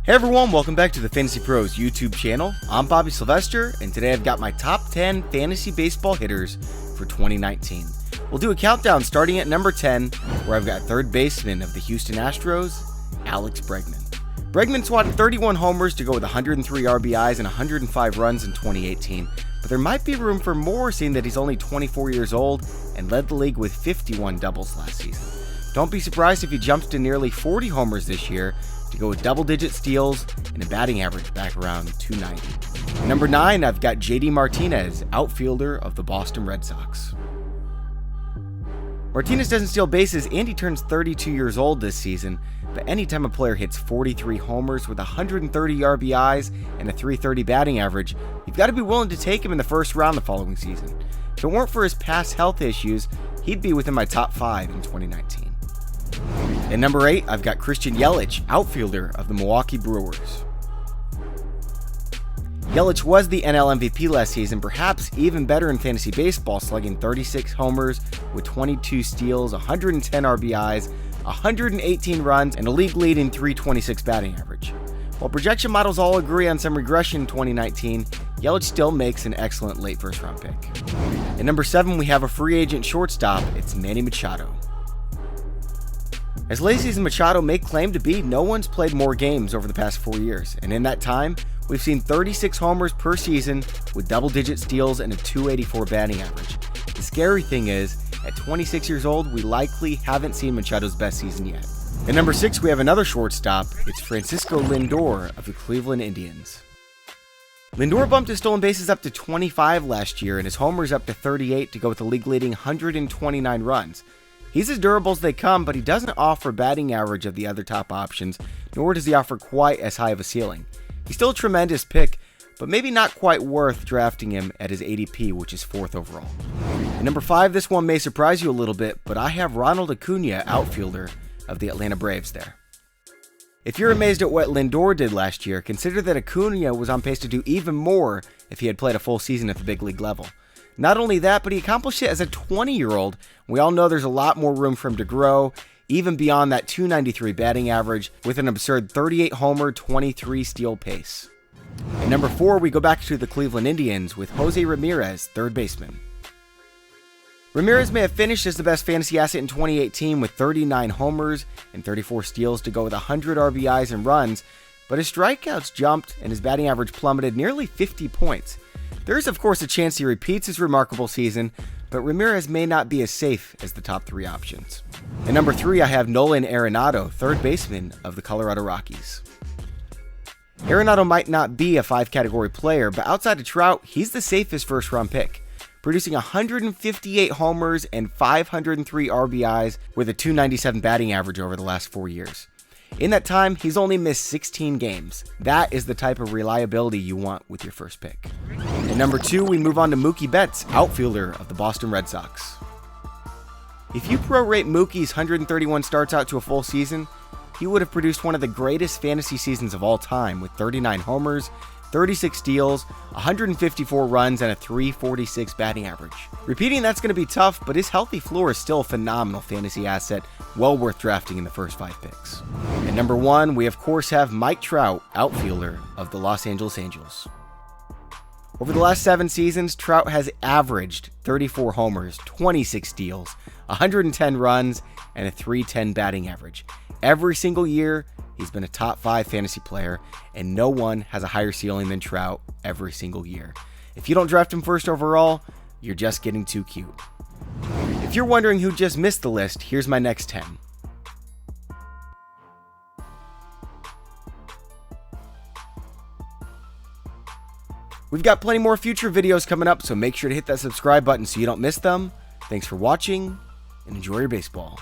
Hey everyone, welcome back to the Fantasy Pros YouTube channel. I'm Bobby Sylvester, and today I've got my top 10 fantasy baseball hitters for 2019. We'll do a countdown starting at number 10, where I've got third baseman of the Houston Astros, Alex Bregman. Bregman swatted 31 homers to go with 103 RBIs and 105 runs in 2018, but there might be room for more seeing that he's only 24 years old and led the league with 51 doubles last season. Don't be surprised if he jumps to nearly 40 homers this year to go with double-digit steals and a batting average back around 290. At number 9, I've got JD Martinez, outfielder of the Boston Red Sox. Martinez doesn't steal bases and he turns 32 years old this season, but anytime a player hits 43 homers with 130 RBIs and a .330 batting average, you've got to be willing to take him in the first round the following season. If it weren't for his past health issues, he'd be within my top 5 in 2019. At number 8, I've got Christian Yelich, outfielder of the Milwaukee Brewers. Yelich was the NL MVP last season, perhaps even better in fantasy baseball, slugging 36 homers with 22 steals, 110 RBIs, 118 runs, and a league-leading .326 batting average. While projection models all agree on some regression in 2019, Yelich still makes an excellent late first-round pick. At number 7, we have a free agent shortstop. It's Manny Machado. As lazy as Machado may claim to be, no one's played more games over the past 4 years, and in that time, we've seen 36 homers per season with double-digit steals and a .284 batting average. The scary thing is, at 26 years old, we likely haven't seen Machado's best season yet. At number 6, we have another shortstop. It's Francisco Lindor of the Cleveland Indians. Lindor bumped his stolen bases up to 25 last year, and his homers up to 38 to go with the league-leading 129 runs. He's as durable as they come, but he doesn't offer batting average of the other top options, nor does he offer quite as high of a ceiling. He's still a tremendous pick, but maybe not quite worth drafting him at his ADP, which is 4th overall. At number 5, this one may surprise you a little bit, but I have Ronald Acuna, outfielder of the Atlanta Braves there. If you're amazed at what Lindor did last year, consider that Acuna was on pace to do even more if he had played a full season at the big league level. Not only that, but he accomplished it as a 20-year-old. We all know there's a lot more room for him to grow, even beyond that .293 batting average, with an absurd 38 homer, 23 steal pace. At number 4, we go back to the Cleveland Indians with Jose Ramirez, third baseman. Ramirez may have finished as the best fantasy asset in 2018 with 39 homers and 34 steals to go with 100 RBIs and runs, but his strikeouts jumped and his batting average plummeted nearly 50 points. There is, of course, a chance he repeats his remarkable season, but Ramirez may not be as safe as the top 3 options. At number 3, I have Nolan Arenado, third baseman of the Colorado Rockies. Arenado might not be a 5-category player, but outside of Trout, he's the safest first-round pick, producing 158 homers and 503 RBIs with a .297 batting average over the last 4 years. In that time, he's only missed 16 games. That is the type of reliability you want with your first pick. At number 2, we move on to Mookie Betts, outfielder of the Boston Red Sox. If you prorate Mookie's 131 starts out to a full season, he would have produced one of the greatest fantasy seasons of all time with 39 homers, 36 steals, 154 runs, and a .346 batting average. Repeating that's going to be tough, but his healthy floor is still a phenomenal fantasy asset, well worth drafting in the first 5 picks. At number 1, we of course have Mike Trout, outfielder of the Los Angeles Angels. Over the last 7 seasons, Trout has averaged 34 homers, 26 steals, 110 runs, and a .310 batting average. Every single year, he's been a top 5 fantasy player, and no one has a higher ceiling than Trout every single year. If you don't draft him first overall, you're just getting too cute. If you're wondering who just missed the list, here's my next 10. We've got plenty more future videos coming up, so make sure to hit that subscribe button so you don't miss them. Thanks for watching, and enjoy your baseball.